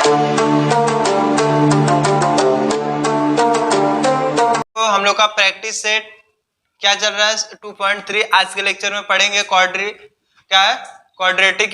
तो हम लोग का प्रैक्टिस सेट क्या चल रहा है 2.3। आज के लेक्चर में पढ़ेंगे क्वाड्रेटिक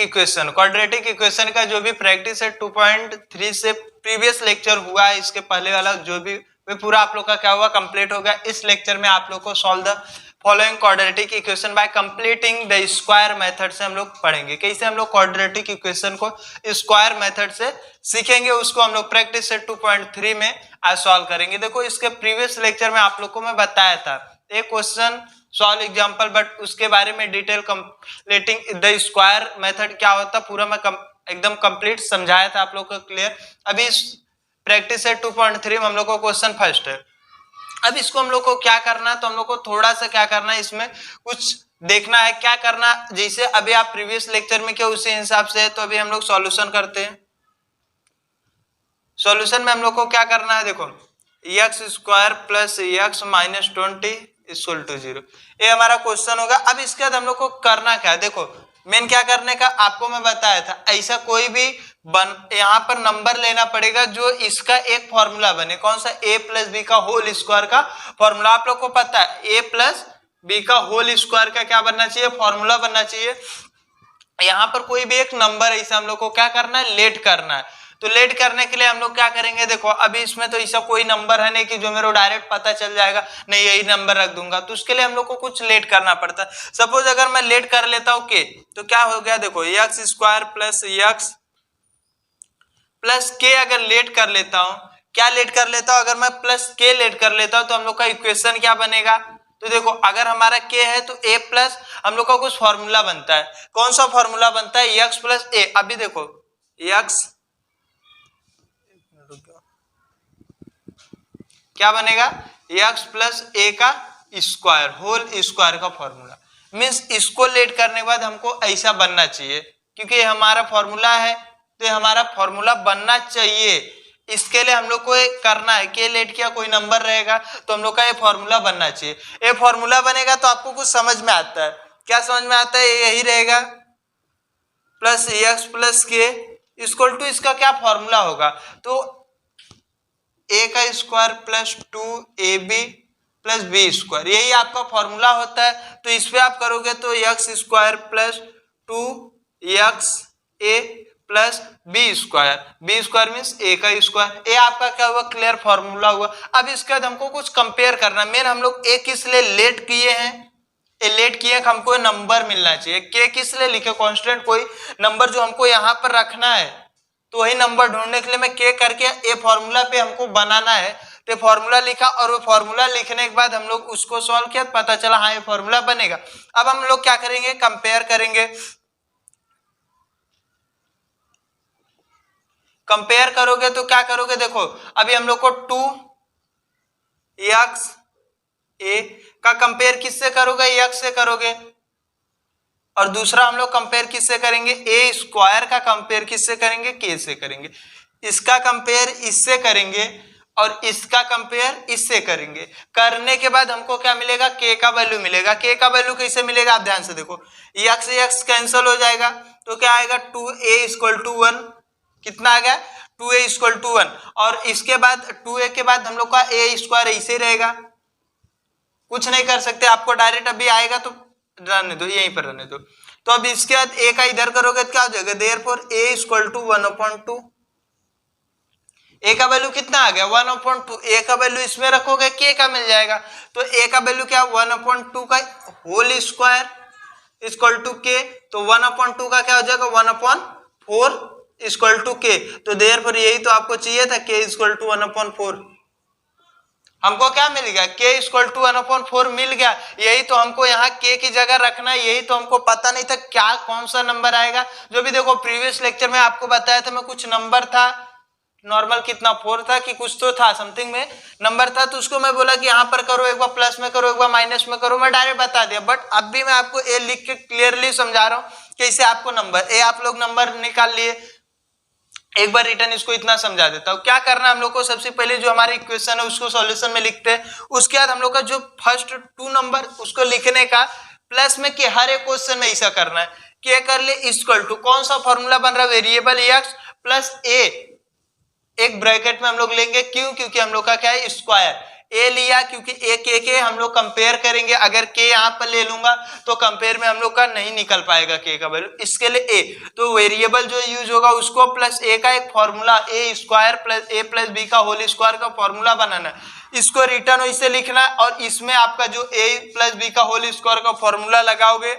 इक्वेशन। क्वाड्रेटिक इक्वेशन का जो भी प्रैक्टिस है 2.3 से प्रीवियस लेक्चर हुआ है, इसके पहले वाला जो भी पूरा आप लोग का क्या हुआ कंप्लीट हो गया। इस लेक्चर में आप लोग को solve the following quadratic equation by completing the square method से हम लोग पढ़ेंगे। कैसे हम लोग क्वाड्रेटिक इक्वेशन को स्क्वायर मेथड से सीखेंगे, उसको हम लोग प्रैक्टिस सेट 2.3 में आज सॉल्व करेंगे। देखो इसके प्रीवियस लेक्चर में आप लोग को मैं बताया था एक क्वेश्चन सॉल्व एग्जांपल, बट उसके बारे में detail completing the square method क्या होता पूरा मैं एकदम कंप्लीट समझाया था आप लोग को क्लियर। अभी इस प्रैक्टिस सेट 2.3 में हम लोग को क्वेश्चन फर्स्ट है। अब इसको हम लोग को क्या करना है, तो हम लोग को थोड़ा सा क्या करना है, इसमें कुछ देखना है क्या करना। जैसे अभी आप प्रीवियस लेक्चर में क्या उसी हिसाब से है, तो अभी हम लोग सॉल्यूशन करते हैं। सॉल्यूशन में हम लोग को क्या करना है, देखो x square plus x minus 20 equal to 0, ये हमारा क्वेश्चन होगा। अब इसके बाद हम लोग को करना क्या है, देखो मेन क्या करने का आपको मैं बताया था, ऐसा कोई भी यहाँ पर नंबर लेना पड़ेगा जो इसका एक फॉर्मूला बने। कौन सा, a प्लस बी का होल स्क्वायर का फॉर्मूला। आप लोग को पता है a प्लस बी का होल स्क्वायर का क्या बनना चाहिए, फॉर्मूला बनना चाहिए। यहाँ पर कोई भी एक नंबर ऐसा हम लोग को क्या करना है, लेट करना है। तो लेट करने के लिए हम लोग क्या करेंगे, देखो अभी इसमें तो ऐसा कोई नंबर है नहीं कि जो मेरे को डायरेक्ट पता चल जाएगा, नहीं यही नंबर रख दूंगा। तो उसके लिए हम लोग को कुछ लेट करना पड़ता है। सपोज अगर मैं लेट कर लेता हूँ के, तो क्या हो गया, देखो x square plus x plus के अगर लेट कर लेता हूँ, क्या लेट कर लेता हूँ, अगर मैं प्लस के लेट कर लेता हूँ तो हम लोग का इक्वेशन क्या बनेगा। तो देखो अगर हमारा के है तो a प्लस हम लोग का कुछ फॉर्मूला बनता है। कौन सा फॉर्मूला बनता है, x प्लस ए। अभी देखो x क्या बनेगा, x प्लस ए का स्क्वायर होल स्क्वायर का फॉर्मूला। मीन्स इसको लेट करने के बाद हमको ऐसा बनना चाहिए, क्योंकि हमारा फॉर्मूला है तो हमारा फॉर्मूला बनना चाहिए। इसके लिए हम लोग को करना है कि लेट किया कोई नंबर रहेगा तो हम लोग का ये फॉर्मूला बनना चाहिए। ये फॉर्मूला बनेगा तो आपको कुछ समझ में आता है। क्या समझ में आता है, यही रहेगा plus x plus k equal to इसका क्या फॉर्मूला होगा, तो a का square plus 2ab plus B square, यही आपका फॉर्मूला होता है। तो इस पे आप करोगे तो x square plus 2x a plus B square means a का स्क्वायर, ये आपका क्या हुआ, क्लियर फॉर्मूला हुआ। अब इसके बाद हमको कुछ कंपेयर करना। मेन हम लोग a किस लिए लेट किए हैं, ए लेट किए हमको नंबर मिलना चाहिए। के किस लिए लिखे, कांस्टेंट कोई नंबर जो हमको यहाँ पर रखना है, तो वही नंबर ढूंढने के लिए मैं के करके ए फॉर्मूला पे हमको बनाना है। तो फॉर्मूला लिखा और वो फॉर्मूला लिखने के बाद हम लोग उसको सॉल्व किया, पता चला हाँ ये फॉर्मूला बनेगा। अब हम लोग क्या करेंगे, कंपेयर करेंगे। कंपेयर करोगे तो क्या करोगे, देखो अभी हम लोग को 2x a का कंपेयर किससे करोगे, x से करोगे। और दूसरा हम लोग कंपेयर किससे करेंगे, ए स्क्वायर का कंपेयर किससे करेंगे, के से करेंगे। इसका कंपेयर इससे करेंगे और इसका कंपेयर इससे करेंगे। करने के बाद हमको क्या मिलेगा, के का वैल्यू मिलेगा। के का वैल्यू कैसे मिलेगा, आप ध्यान से देखो, एक्स एक्स कैंसिल हो जाएगा तो क्या आएगा 2a इक्वल टू 1, कितना आ गया 2a इक्वल टू 1। और इसके बाद 2a के बाद हम लोग का a स्क्वायर ऐसे ही रहेगा, कुछ नहीं कर सकते। आपको डायरेक्ट अभी आएगा तो रहने दो, यहीं पर रहने दो। तो अब इसके बाद a का इधर करोगे तो क्या हो जाएगा, therefore a equal to 1/2। a का वैल्यू कितना आ गया 1/2। a का वैल्यू इसमें रखोगे k का मिल जाएगा। तो a का वैल्यू क्या 1/2 का whole square equal to k। तो 1/2 का क्या हो जाएगा 1/4 इक्वल टू k। तो देयरफॉर यही तो आपको चाहिए था, k इक्वल टू 1/4। हमको क्या मिल गया, k इक्वल टू 1/4 मिल गया। यही तो हमको यहाँ k की जगह रखना है, यही तो हमको पता नहीं था क्या कौन सा नंबर आएगा। जो भी देखो प्रीवियस लेक्चर में आपको बताया था मैं, कुछ नंबर था नॉर्मल कितना 4 था कि कुछ तो था समथिंग में नंबर था, तो उसको मैं बोला कि यहाँ पर करो, एक बार प्लस में करो, एक बार माइनस में करो, मैं डायरेक्ट बता दिया। बट अब भी मैं आपको ए लिख के क्लियरली समझा रहा हूँ कैसे आपको नंबर ए आप लोग नंबर निकाल लिए। एक बार रिटर्न इसको इतना समझा देता हूँ। क्या करना है हम लोग को, सबसे पहले जो हमारी इक्वेशन है उसको सॉल्यूशन में लिखते हैं। उसके बाद हम लोग का जो फर्स्ट 2 नंबर उसको लिखने का प्लस में के हर एक क्वेश्चन में ऐसा करना है। के कर ले इक्वल टू कौन सा फॉर्मूला बन रहा है, वेरिएबल एक्स प्लस ए एक ब्रैकेट में हम लोग लेंगे, क्यों? क्योंकि हम लोग का क्या है, स्क्वायर। ए लिया क्योंकि ए के हम लोग कंपेयर करेंगे, अगर के यहाँ पर ले लूंगा तो कंपेयर में हम लोग का नहीं निकल पाएगा के का वैल्यू, इसके लिए ए। तो वेरिएबल जो यूज होगा उसको प्लस ए का एक formula, A square plus A plus b का होल स्क्वायर का फॉर्मूला बनाना है, इसको रिटर्न वैसे लिखना है। और इसमें आपका जो ए प्लस बी का होल स्क्वायर का फॉर्मूला लगाओगे,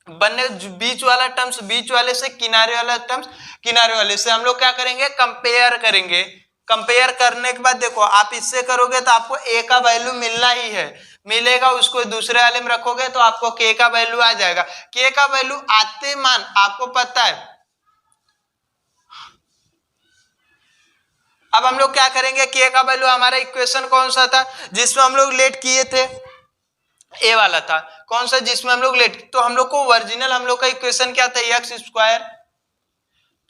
बनने बीच वाला टर्म्स बीच वाले से, किनारे वाला टर्म्स किनारे वाले से, हम लोग क्या करेंगे, कंपेयर करेंगे। कंपेयर करने के बाद देखो आप इससे करोगे तो आपको ए का वैल्यू मिलना ही है, मिलेगा, उसको दूसरे वाले में रखोगे तो आपको के का वैल्यू आ जाएगा। के का वैल्यू आते मान आपको पता है। अब हम लोग क्या करेंगे, के का वैल्यू, हमारा इक्वेशन कौन सा था जिसमें हम लोग लेट किए थे, ए वाला था। कौन सा जिसमें हम लोग लेट, तो हम लोग को ओरिजिनल हम लोग का इक्वेशन क्या था, x square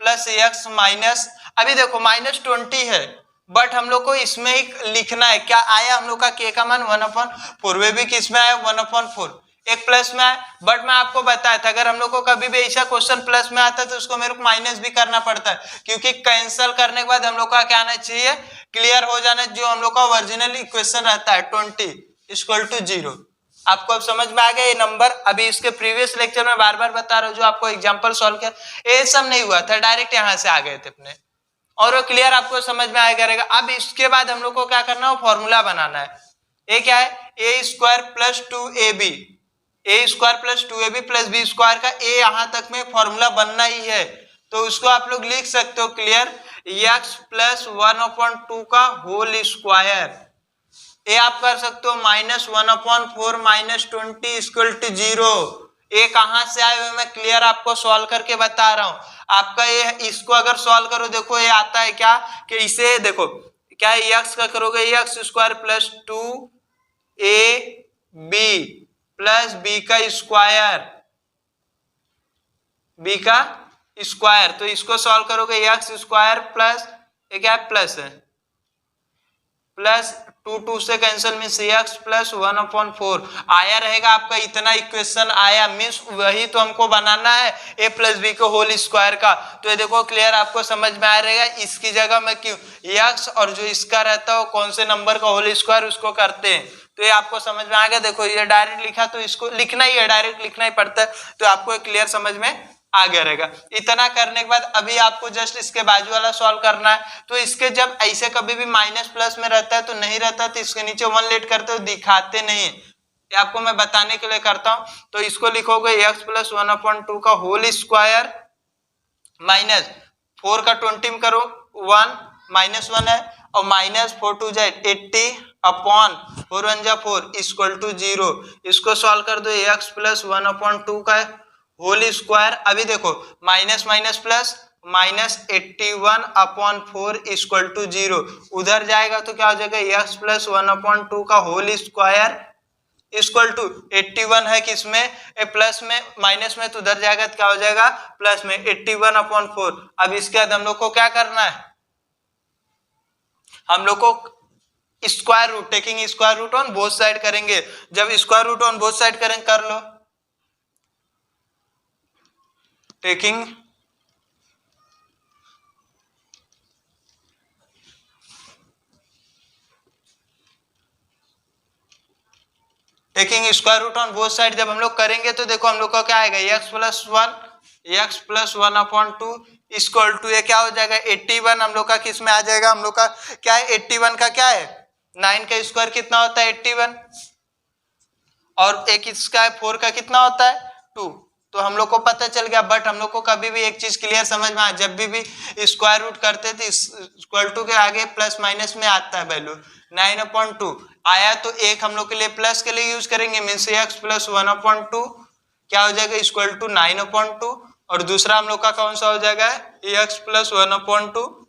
plus x minus, अभी देखो -20 है, बट हम लोग को इसमें ही लिखना है, क्या आया हम लोग का के का मान 1/4, वे भी किस में आया 1/4, एक प्लस में आया। बट मैं आपको बताया था अगर हम लोग को कभी भी ऐसा क्वेश्चन प्लस में आता है तो उसको मेरे को माइनस भी करना पड़ता है, क्योंकि कैंसिल करने के बाद हम लोग का क्या आना चाहिए, क्लियर हो जाना, जो हम लोग का ओरिजिनल इक्वेशन रहता है 20 = 0। आपको अब समझ में आ गया ये नंबर। अभी इसके प्रीवियस लेक्चर में बार बार बता रहा हूँ, जो आपको एग्जांपल सॉल्व किया ये सब नहीं हुआ था, डायरेक्ट यहाँ से आ गए थे अपने, और वो क्लियर आपको समझ में आया करेगा। अब इसके बाद हम लोग को क्या करना है, फॉर्मूला बनाना है। ये क्या है, A square plus 2ab, A square plus 2ab plus B square का ए यहाँ तक में फॉर्मूला बनना ही है, तो उसको आप लोग लिख सकते हो क्लियर, x प्लस 1/2 का होल स्क्वायर। ए आप कर सकते हो -1/4 -20 = 0। ए कहां से आए हुए मैं क्लियर आपको सॉल्व करके बता रहा हूं। आपका ये, इसको अगर सॉल्व करो देखो ये आता है क्या, कि इसे देखो क्या है, एक्स का करोगे x square plus 2ab plus b का स्क्वायर, बी का स्क्वायर, तो इसको सॉल्व करोगे एक्स स्क्वायर प्लस ये क्या है, प्लस है, प्लस 2 से कैंसिल मीन्स x प्लस 1/4 आया रहेगा आपका, इतना इक्वेशन आया मीन्स वही तो हमको बनाना है a प्लस बी के होल स्क्वायर का। तो ये देखो क्लियर आपको समझ में आ रहेगा, इसकी जगह में क्यों x और जो इसका रहता है वो कौन से नंबर का होल स्क्वायर उसको करते हैं, तो ये आपको समझ में आ गया। देखो ये डायरेक्ट लिखा तो इसको लिखना ही है, डायरेक्ट लिखना ही पड़ता है, तो आपको क्लियर समझ में आ गया रहेगा। इतना करने के बाद अभी आपको जस्ट इसके बाजू वाला सॉल्व करना है। तो इसके जब ऐसे कभी भी माइनस प्लस में रहता है तो नहीं रहता, तो इसके नीचे 1 लेट करते हो, दिखाते नहीं, ये आपको मैं बताने के लिए करता हूं। तो इसको लिखोगे x प्लस 1/2 का होल स्क्वायर माइनस 4 का 20 में करो 1 -1 है, और -4 2 जाए 80/4 1 जा 4 = 0। इसको सॉल्व कर दो, x प्लस 1/2 का होल स्क्वायर, अभी देखो माइनस माइनस प्लस -81/4 = 0, उधर जाएगा तो क्या हो जाएगा, x प्लस 1/2 का होल स्क्वायर इक्वल टू 81 है किसमें, प्लस में, माइनस में, तो उधर जाएगा तो क्या हो जाएगा, प्लस में 81/4। अब इसके बाद हम लोग को क्या करना है, हम लोग को square root, taking square root on both side करेंगे। जब square root on both side करेंगे, कर लो, taking square root on both side जब हम लोग करेंगे तो देखो हम लोग का क्या आएगा, x प्लस 1/2 इक्वल टू ये क्या हो जाएगा 81, हम लोग का किस में आ जाएगा, हम लोग का क्या है 81 का क्या है 9 का स्क्वायर कितना होता है 81, और एक इसका है 4 का कितना होता है 2, तो हम लोग को पता चल गया। बट हम लोग को कभी भी एक चीज क्लियर समझ में आया, जब भी स्क्वायर रूट करते थे इक्वल टू के आगे प्लस माइनस में आता है वैल्यू 9/2 आया, तो एक हम लोग के लिए प्लस के लिए यूज करेंगे, मीन्स x प्लस 1/2 क्या हो जाएगा इक्वल टू 9/2, और दूसरा हम लोग का कौन सा हो जाएगा x plus 1/2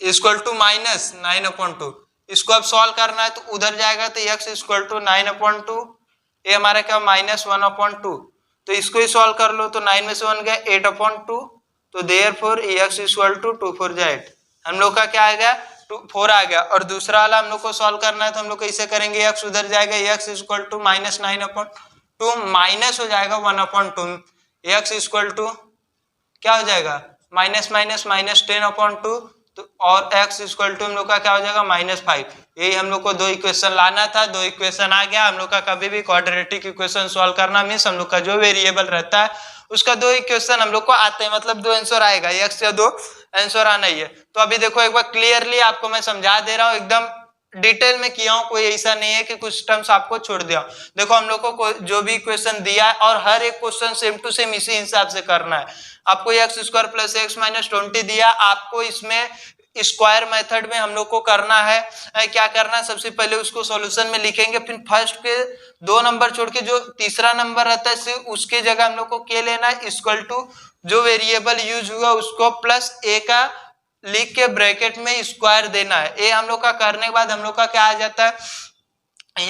equal to minus 9/2। इसको अब सॉल्व करना है तो उधर जाएगा तो x इक्वल टू 9/2, ये हमारा क्या -1/2, तो इसको ही सॉल्व कर लो, तो 9 में से 1 गया 8/2, तो देयरफॉर x इक्वल टू 2 4 जा 8, हम लोग का क्या आ गया 4 आ गया। और दूसरा वाला हम लोग को सॉल्व करना है तो हम लोग कैसे करेंगे, x उधर जाएगा, x इक्वल टू -9/2 माइनस हो जाएगा 1/2, x इक्वल टू क्या हो जाएगा -10/2, और x इक्वल टू हम लोग का क्या हो जाएगा -5। यही हम लोग को दो इक्वेशन लाना था, दो इक्वेशन आ गया। हम लोग का कभी भी क्वाड्रेटिक इक्वेशन सॉल्व करना मीन्स हम लोग का जो वेरिएबल रहता है उसका दो इक्वेशन हम लोग को आते हैं, मतलब दो आंसर आएगा, x या दो आंसर आना ही है। तो अभी देखो एक बार क्लियरली आपको मैं समझा दे रहा हूँ, एकदम डिटेल में किया हूं, कोई ऐसा नहीं है कि कुछ टर्म्स आपको छोड़ दिया। देखो हम लोग को जो भी क्वेश्चन दिया है और हर एक क्वेश्चन सेम टू सेम इसी हिसाब से करना है। आपको x square plus x minus 20 दिया, आपको इसमें स्क्वायर मेथड में हम लोग को करना है। क्या करना है, सबसे पहले उसको सॉल्यूशन में लिखेंगे, फिर फर्स्ट के 2 नंबर छोड़ के जो तीसरा नंबर रहता है उसके जगह हम लोग को क्या लेना है, इक्वल टू जो वेरिएबल यूज हुआ उसको प्लस a का लिख के ब्रैकेट में स्क्वायर देना है। ये हम लोग का करने के बाद हम लोग का क्या आ जाता है,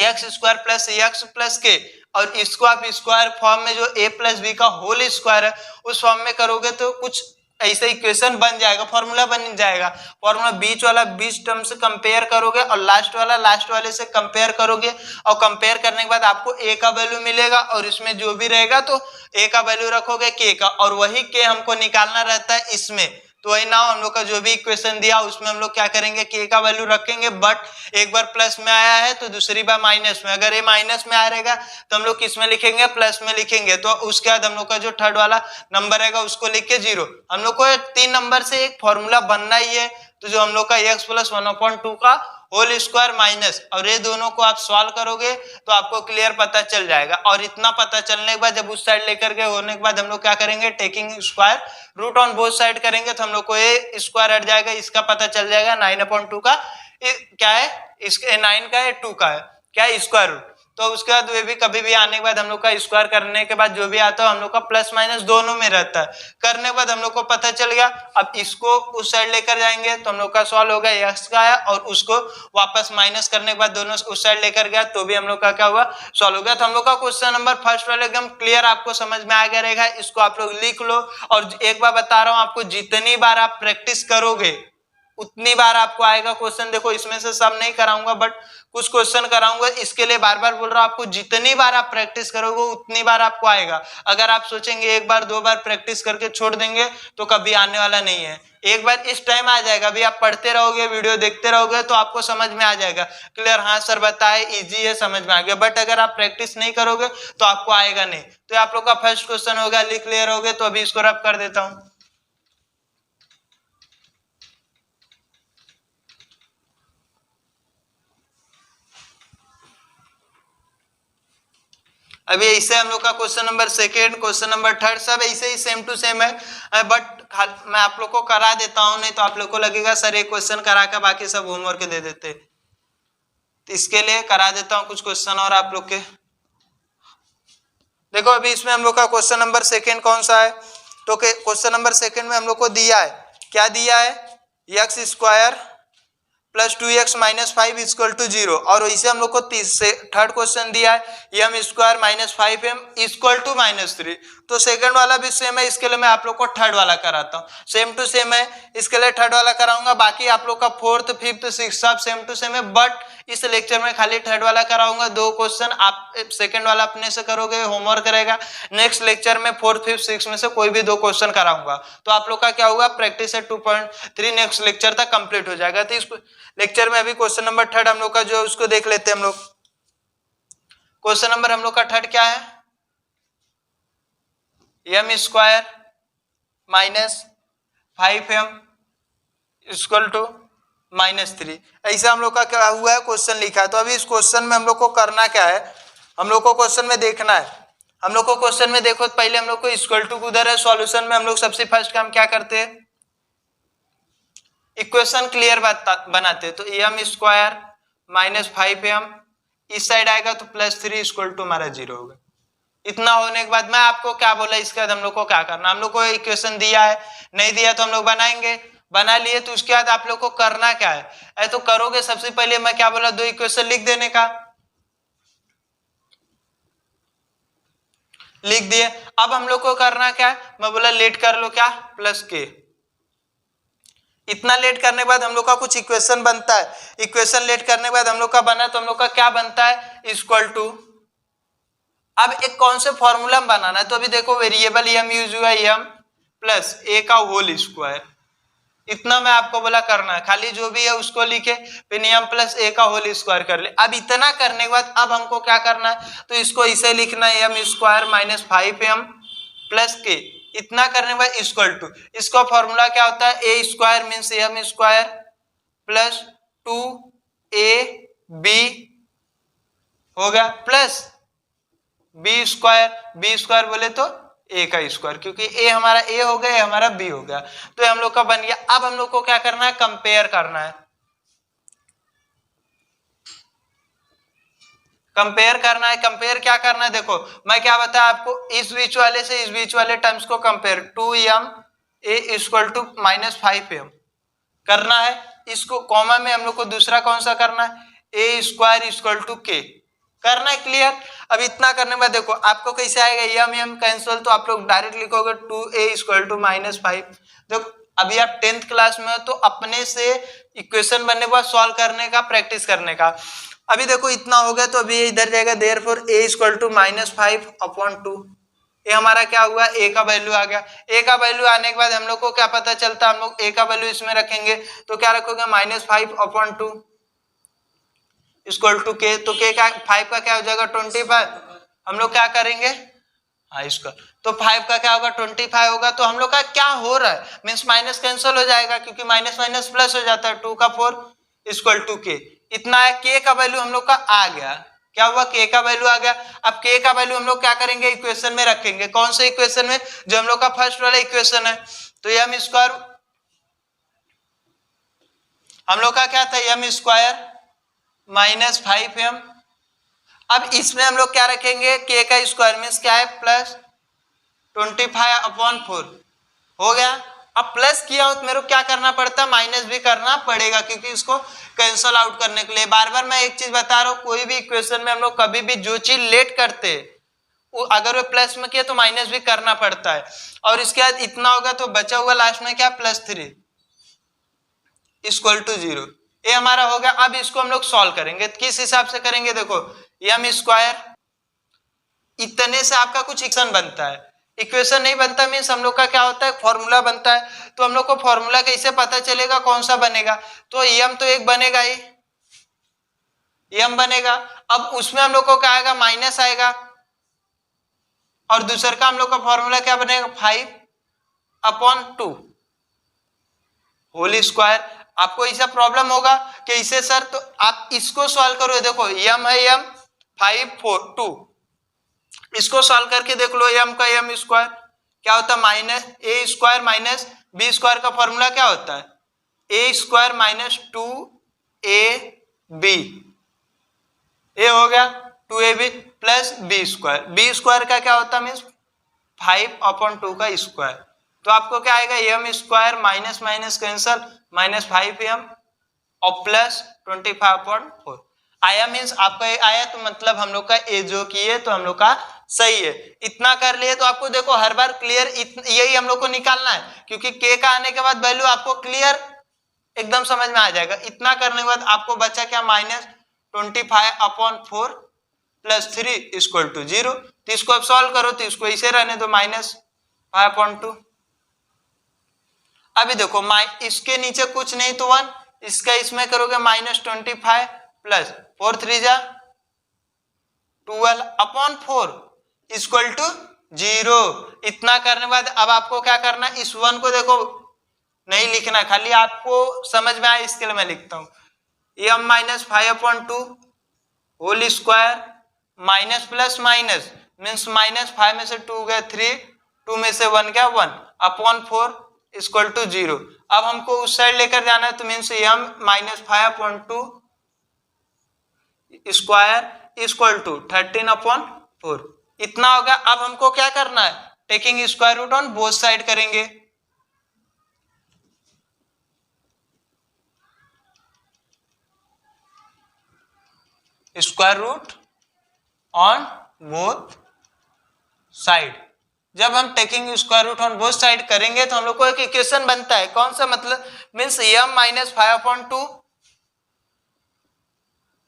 x square plus x plus के, और इसको आप स्क्वायर फॉर्म में जो a प्लस बी का होल स्क्वायर है उस फॉर्म में करोगे तो कुछ ऐसा इक्वेशन बन जाएगा, फॉर्मूला बन जाएगा। फॉर्मूला बीच वाला बीच टर्म से कंपेयर करोगे और लास्ट वाला लास्ट वाले से कंपेयर करोगे, और कंपेयर करने के बाद आपको a का वैल्यू मिलेगा और इसमें जो भी रहेगा तो a का वैल्यू रखोगे k का, और वही k हमको निकालना रहता है इसमें। तो वही ना हम लोग का जो भी इक्वेशन दिया उसमें हम लोग क्या करेंगे, k का वैल्यू रखेंगे, बट एक बार प्लस में आया है तो दूसरी बार माइनस में। अगर ये माइनस में आ रहेगा तो हम लोग किस में लिखेंगे, प्लस में लिखेंगे। तो उसके बाद हम लोग का जो थर्ड वाला नंबर रहेगा उसको लिख के 0। हम लोग को 3 नंबर से एक फॉर्मूला बनना ही है, तो जो हम लोग का x प्लस 1/2 का होल स्क्वायर माइनस, और ये दोनों को आप सॉल्व करोगे तो आपको क्लियर पता चल जाएगा। और इतना पता चलने के बाद जब उस साइड लेकर के होने के बाद हम लोग क्या करेंगे, taking square root on both side करेंगे तो हम लोग को ये स्क्वायर हट जाएगा, इसका पता चल जाएगा 9/2 का क्या है, इसके 9 का है 2 का है क्या है, स्क्वायर रूट। तो उसके बाद वे भी कभी भी आने के बाद हम लोग का स्क्वायर करने के बाद जो भी आता है हम लोग का प्लस माइनस दोनों में रहता है। करने के बाद हम लोग को पता चल गया, अब इसको उस साइड लेकर जाएंगे तो हम लोग का सॉल्व हो गया, x का है, और उसको वापस माइनस करने के बाद दोनों उस साइड लेकर गया तो भी हम लोग का क्या हुआ, सॉल्व हो गया। तो हम लोग का क्वेश्चन नंबर फर्स्ट वाले एकदम क्लियर आपको समझ में आ गया रहेगा। इसको आप लोग लिख लो, और एक बार बता रहा हूं आपको, जितनी बार आप प्रैक्टिस करोगे उतनी बार आपको आएगा क्वेश्चन। देखो इसमें से सब नहीं कराऊंगा बट कुछ क्वेश्चन कराऊंगा, इसके लिए बार बार बोल रहा हूं आपको, जितनी बार आप प्रैक्टिस करोगे उतनी बार आपको आएगा। अगर आप सोचेंगे एक बार दो बार प्रैक्टिस करके छोड़ देंगे तो कभी आने वाला नहीं है। एक बार इस टाइम आ जाएगा, अभी आप पढ़ते रहोगे वीडियो देखते रहोगे तो आपको समझ में आ जाएगा क्लियर, हाँ सर बताए इजी है, समझ में आ गया। बट अगर आप प्रैक्टिस नहीं करोगे तो आपको आएगा नहीं। तो आप लोग का फर्स्ट क्वेश्चन होगा, लिख क्लियर हो गए, तो अभी इसको रब कर देता हूं। अभी ऐसे हम लोग का question number second, question number third सब ऐसे ही सेम टू सेम है, बट मैं आप लोग को करा देता हूं, नहीं तो आप लोग को लगेगा सर एक क्वेश्चन करा कर बाकी सब होमवर्क दे देते। तो इसके लिए करा देता हूं कुछ क्वेश्चन और आप लोग के। देखो अभी इसमें हम लोग का क्वेश्चन नंबर सेकेंड कौन सा है, तो क्वेश्चन नंबर सेकेंड में हम लोग को दिया है, क्या दिया है, x square plus 2x minus 5 equal to 0, और वैसे हम लोग को थर्ड क्वेश्चन दिया है m square minus 5m equal to -3। तो सेकंड वाला भी सेम है, इसके लिए मैं आप लोग को थर्ड वाला कराता हूँ, सेम टू सेम है, इसके लिए थर्ड वाला कराऊंगा। बाकी आप लोग का फोर्थ फिफ्थ सिक्स सब सेम टू सेम है, बट इस लेक्चर में खाली थर्ड वाला कराऊंगा। दो क्वेश्चन आप सेकंड वाला अपने से करोगे, होमवर्क रहेगा। नेक्स्ट लेक्चर में फोर्थ फिफ्थ सिक्स में से कोई भी दो क्वेश्चन कराऊंगा, तो आप लोग का क्या होगा, प्रैक्टिस है 2.3 नेक्स्ट लेक्चर तक कंप्लीट हो जाएगा। तो इस लेक्चर में अभी क्वेश्चन नंबर थर्ड हम लोग का जो उसको देख लेते हैं हम लोग। क्वेश्चन नंबर हम लोग का थर्ड क्या है, m square minus 5m equal to -3, ऐसा हम लोग का क्या हुआ है, क्वेश्चन लिखा है। तो अभी इस क्वेश्चन में हम लोग को करना क्या है, हम लोग को क्वेश्चन में देखना है, हम लोग को क्वेश्चन में देखो पहले हम लोग को इक्वल टू उधर है, सॉल्यूशन में हम लोग सबसे फर्स्ट काम क्या करते हैं, इक्वेशन क्लियर बनाते हैं। तो एम स्क्वायर माइनस 5m इस साइड आएगा तो +3 इक्वल टू हमारा 0 होगा। इतना होने के बाद मैं आपको क्या बोला, इसके बाद हम लोग को क्या करना, हम लोग को इक्वेशन दिया है, नहीं दिया तो हम लोग बनाएंगे, बना लिए तो उसके बाद आप लोग को करना क्या है, तो करोगे सबसे पहले मैं क्या बोला, दो इक्वेशन लिख देने का, लिख दिए। अब हम लोग को करना क्या है, मैं बोला लेट कर लो क्या, +k। इतना लेट करने के बाद हम लोग का कुछ इक्वेशन बनता है, इक्वेशन लेट करने के बाद हम लोग का बना तो हम लोग का क्या बनता है, इक्वल टू, अब एक कौन से फॉर्मूला में बनाना है, तो अभी देखो वेरिएबल एम यूज हुआ, एम प्लस ए का होल स्क्वायर, इतना मैं आपको बोला करना है, खाली जो भी है उसको लिखे, फिर नियम प्लस ए का होल स्क्वायर कर ले। अब इतना करने के बाद अब हमको क्या करना है, तो इसको इसे लिखना है m square minus 5m plus के। इतना करने के बाद इक्वल टू, इसका फॉर्मूला क्या होता है, A square means M square plus 2ab हो गया प्लस बी स्क्वायर बोले तो ए का स्क्वायर, क्योंकि ए हमारा ए हो गया, हमारा बी हो गया, तो ये हम लोग का बन गया। अब हम लोग को क्या करना है, कंपेयर करना है। कंपेयर क्या करना है, देखो मैं क्या बताया आपको, इस बीच वाले से इस बीच वाले टर्म्स को compare, 2m a equal to minus 5m करना है। इसको कॉमा में हम लोग को दूसरा कौन सा करना है, ए स्क्वायर इक्वल टू के करना है। क्लियर। अब इतना करने के बाद देखो आपको कैसे आएगा, एम कैंसिल, तो आप लोग डायरेक्ट लिखोगे 2a इक्वल टू माइनस 5। देखो अभी आप 10th क्लास में हो तो अपने से इक्वेशन बनने के बाद सॉल्व करने का प्रैक्टिस करने का। अभी देखो इतना हो गया तो अभी इधर जाएगा, therefore a equal to minus 5/2। ये हमारा क्या हुआ, ए का वैल्यू आ गया। ए का वैल्यू आने के बाद हम लोग को क्या पता चलता है, हम लोग ए का वैल्यू इसमें रखेंगे तो क्या रखोगे, माइनस 5/2 इक्वल टू के, तो के का 5 का क्या हो जाएगा 25। हम लोग क्या करेंगे, हाँ इसका, तो 5 का क्या होगा 25 होगा। तो हम लोग का क्या हो रहा है, मीन्स माइनस कैंसिल हो जाएगा, क्योंकि माइनस माइनस प्लस हो जाता है, 2 का 4 इक्वल टू के। इतना है, के का वैल्यू हम लोग का आ गया। क्या हुआ, के का वैल्यू आ गया। अब के का वैल्यू हम लोग क्या करेंगे, इक्वेशन में रखेंगे। कौन से इक्वेशन में, जो हम लोग का फर्स्ट वाला इक्वेशन है। तो एम स्क्वायर हम लोग का क्या था, एम स्क्वायर माइनस 5m। अब इसमें हम लोग क्या रखेंगे, के का स्क्वायर मीन्स क्या है, प्लस 25/4 हो गया। अब प्लस किया हो तो मेरे को क्या करना पड़ता है, माइनस भी करना पड़ेगा, क्योंकि इसको कैंसल आउट करने के लिए। बार बार मैं एक चीज बता रहा हूँ, कोई भी इक्वेशन में हम लोग कभी भी जो चीज लेट करते हैं, अगर वो प्लस में किया तो माइनस भी करना पड़ता है। और इसके बाद इतना होगा तो बचा हुआ लास्ट में क्या, +3 इक्वल टू 0। ये हमारा हो गया। अब इसको हम लोग सॉल्व करेंगे, किस हिसाब से करेंगे, देखो एम स्क्वायर, इतने से आपका कुछ इक्वेशन बनता है। इक्वेशन नहीं बनता मीन्स हम लोग का क्या होता है, फॉर्मूला बनता है। तो हम लोग को फॉर्मूला कैसे पता चलेगा कौन सा बनेगा, तो एम तो एक बनेगा ही, एम बनेगा। अब उसमें हम लोग को क्या आएगा, माइनस आएगा, और दूसरा का हम लोग का फॉर्मूला क्या बनेगा, 5/2 होल स्क्वायर। आपको ऐसा प्रॉब्लम होगा कि इसे सर, तो आप इसको सॉल्व करो, देखो एम है एम 5/2, इसको सॉल्व करके देख लो, एम का एम स्क्वायर क्या होता है, माइनस ए स्क्वायर माइनस बी स्क्वायर का फॉर्मूला क्या होता है, ए स्क्वायर माइनस 2ab, ए हो गया 2ab प्लस बी स्क्वायर का क्या होता है, मीन्स 5/2 का स्क्वायर। तो आपको क्या आएगा, m square minus minus cancel, minus 5m और प्लस 25/4 आया। मीन्स आपका आया, तो मतलब हम लोग का ए जो किए तो हम लोग का सही है। इतना कर लिए तो आपको देखो हर बार क्लियर यही हम लोग को निकालना है, क्योंकि के का आने के बाद वैल्यू आपको क्लियर एकदम समझ में आ जाएगा। इतना करने के बाद आपको बचा क्या, -25/4 प्लस 3 इक्वल टू 0। तो इसको अब सॉल्व करो, तो इसको इसे रहने दो -5/2। अभी देखो इसके नीचे कुछ नहीं तो 1, इसका इसमें करोगे -25 प्लस 4 3 जा 12/4 इक्वल टू 0। इतना करने के बाद अब आपको क्या करना है, इस 1 को देखो नहीं लिखना, खाली आपको समझ में आए इसके लिए मैं लिखता हूं, m -5/2 whole square minus plus minus means -5 में से 2 गया 3, 2 में से 1 गया 1/4 इक्वल टू 0। अब हमको उस साइड लेकर जाना है, तो means m -5/2 square equal to 13/4 इतना होगा। अब हमको क्या करना है, taking square root on both side करेंगे। Square root on both side, जब हम taking square root on both side करेंगे तो हम लोग को एक इक्वेशन बनता है। कौन सा, मतलब मीन्स m -5/2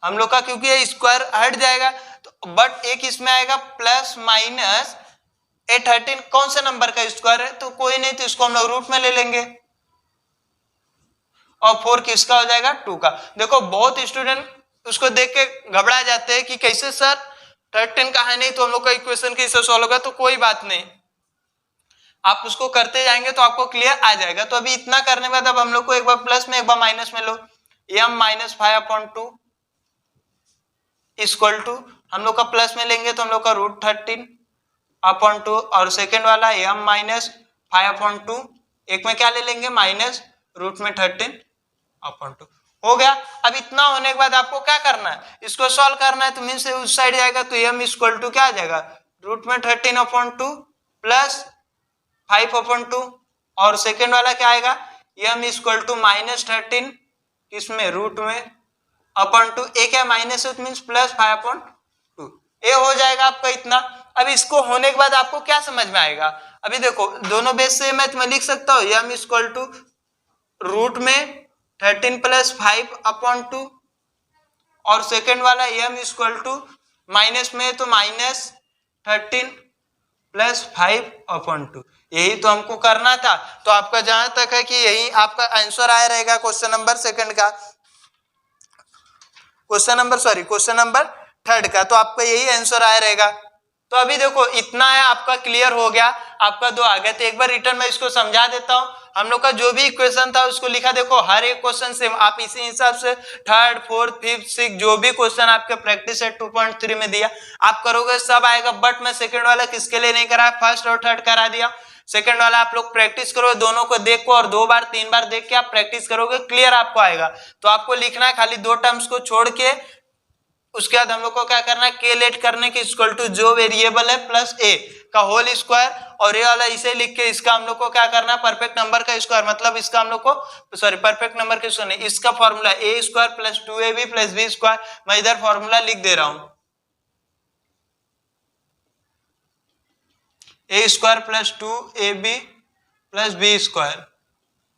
हम लोग का, क्योंकि ये स्क्वायर हट जाएगा तो बट एक इसमें आएगा प्लस माइनस 13 कौन से नंबर का स्क्वायर है, तो कोई नहीं, तो इसको हम लोग रूट में ले लेंगे। और 4 किसका हो जाएगा 2 का। देखो बहुत स्टूडेंट उसको देख के घबरा जाते हैं कि कैसे सर 13 का है नहीं तो हम लोग का इक्वेशन कैसे सॉल्व होगा। तो कोई बात नहीं, आप उसको करते जाएंगे तो आपको क्लियर आ जाएगा। तो अभी इतना करने के बाद अब हम लोग को एक बार प्लस में एक बार माइनस में लो, m माइनस 5/2 इक्वल टू हम लोग का प्लस में लेंगे तो हम लोग का √13/2 और सेकेंड वाला m माइनस 5/2 एक में क्या ले लेंगे माइनस √13/2 हो गया। अब इतना होने के बाद आपको क्या करना है, इसको सॉल्व करना है। तो मीन से उस साइड जाएगा तो m इक्वल टू क्या आ जाएगा √13/2 प्लस 5/2 और सेकेंड वाला क्या आएगा m इक्वल टू माइनस 13 किसमें रूट में /2 एक है माइनस मीन्स प्लस 5/2 ये हो जाएगा आपका इतना। अब इसको होने के बाद आपको क्या समझ में आएगा, अभी देखो दोनों बेस से मैं तुम्हें लिख सकता हूँ m इक्वल टू रूट में 13 प्लस 5/2 और सेकेंड वाला m इक्वल टू माइनस में तो माइनस 13 प्लस 5/2 यही तो हमको करना था। तो आपका जहां तक है कि यही आपका आंसर आया रहेगा क्वेश्चन नंबर सेकंड का, क्वेश्चन नंबर थर्ड का। तो आपका यही आंसर आया रहेगा। तो अभी देखो इतना है आपका क्लियर हो गया, आपका 2 आ गया। तो एक बार रिटर्न में इसको समझा देता हूं। हम लोग का जो भी इक्वेशन था उसको लिखा, देखो हर एक क्वेश्चन से आप इसी हिसाब से थर्ड फोर्थ फिफ्थ सिक्स जो भी क्वेश्चन आपके प्रैक्टिस सेट 2.3 में दिया आप करोगे सब आएगा। बट मैं सेकंड वाला किसके लिए नहीं करा, फर्स्ट और थर्ड करा दिया। सेकंड वाला आप लोग प्रैक्टिस करो, दोनों को देखो और 2 बार 3 बार देख के आप प्रैक्टिस करोगे, क्लियर आपको आएगा। तो आपको लिखना है खाली 2 टर्म्स को छोड़ के, उसके बाद हम लोग को क्या करना है के लेट करने के इक्वल टू जो वेरिएबल है प्लस ए का होल स्क्वायर और ये वाला इसे लिख के इसका हम लोग को क्या करना है परफेक्ट नंबर का स्क्वायर, मतलब इसका हम लोग को सॉरी परफेक्ट नंबर का स्क्वायर नहीं, इसका formula A square plus 2ab plus B square. मैं इधर फॉर्मूला लिख दे रहा हूं, A square plus 2ab plus B square,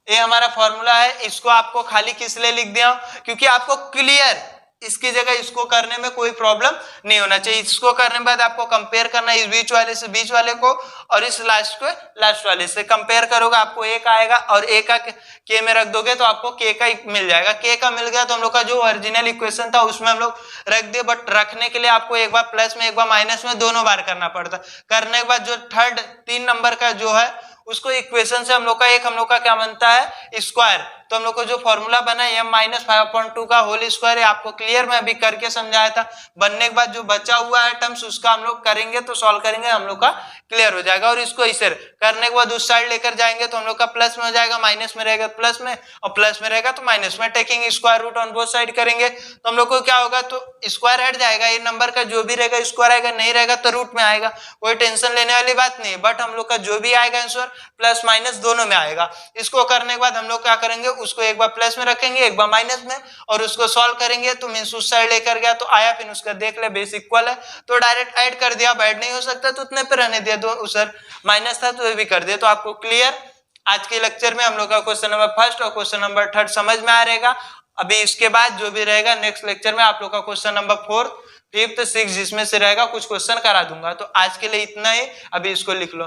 ये हमारा फॉर्मूला है। इसको आपको खाली किस लिए लिख दिया, क्योंकि आपको क्लियर इसकी जगह इसको करने में कोई प्रॉब्लम नहीं होना चाहिए। इसको करने के बाद आपको कंपेयर करना है इस बीच वाले से बीच वाले को और इस लास्ट को लास्ट वाले से कंपेयर करोगे, आपको ए का आएगा और ए का के में रख दोगे तो आपको के का मिल जाएगा। के का मिल गया तो हम लोग का जो ओरिजिनल इक्वेशन था उसमें हम लोग रख दिए। बट रखने के लिए आपको एक बार प्लस में एक बार माइनस में दोनों बार करना पड़ता। करने के बाद जो थर्ड 3 नंबर का जो है उसको इक्वेशन से हम लोग का एक हम लोग का क्या बनता है स्क्वायर। तो हम लोग को जो फॉर्मूला बना है m माइनस 5/2 का होल स्क्वायर है, आपको क्लियर मैं अभी करके समझाया था। बनने के बाद जो बचा हुआ है टर्म्स उसका हम लोग करेंगे तो सॉल्व करेंगे, हम लोग का क्लियर हो जाएगा। और इसको इसे करने के बाद उस साइड लेकर जाएंगे तो हम लोग का प्लस में हो जाएगा, माइनस में रहेगा प्लस में और प्लस में रहेगा तो माइनस में। Taking square root on both side करेंगे तो हम लोग को क्या होगा, तो स्क्वायर हट जाएगा, ये नंबर का जो भी रहेगा स्क्वायर आएगा, नहीं रहेगा तो रूट में आएगा, कोई टेंशन लेने वाली बात नहीं। बट हम लोग का जो भी आएगा आंसर प्लस माइनस दोनों में आएगा। इसको करने के बाद हम लोग क्या करेंगे, उसको एक बार प्लस में रखेंगे एक बार माइनस में और उसको सॉल्व करेंगे तो मींस उस साइड लेकर गया तो आया, फिर उसका देख ले बेस इक्वल है तो डायरेक्ट ऐड कर दिया। अब ऐड नहीं हो सकता तो उतने पे रहने दिया, दो सर माइनस था तो ये भी कर दिया। तो आपको क्लियर आज के लेक्चर में हम लोग का क्वेश्चन नंबर फर्स्ट और क्वेश्चन नंबर थर्ड समझ में आ रहेगा। अभी इसके बाद जो भी रहेगा नेक्स्ट लेक्चर में आप लोग का question number fourth fifth six जिसमें से रहेगा कुछ क्वेश्चन करा दूंगा। तो आज के लिए इतना ही, अभी इसको लिख लो।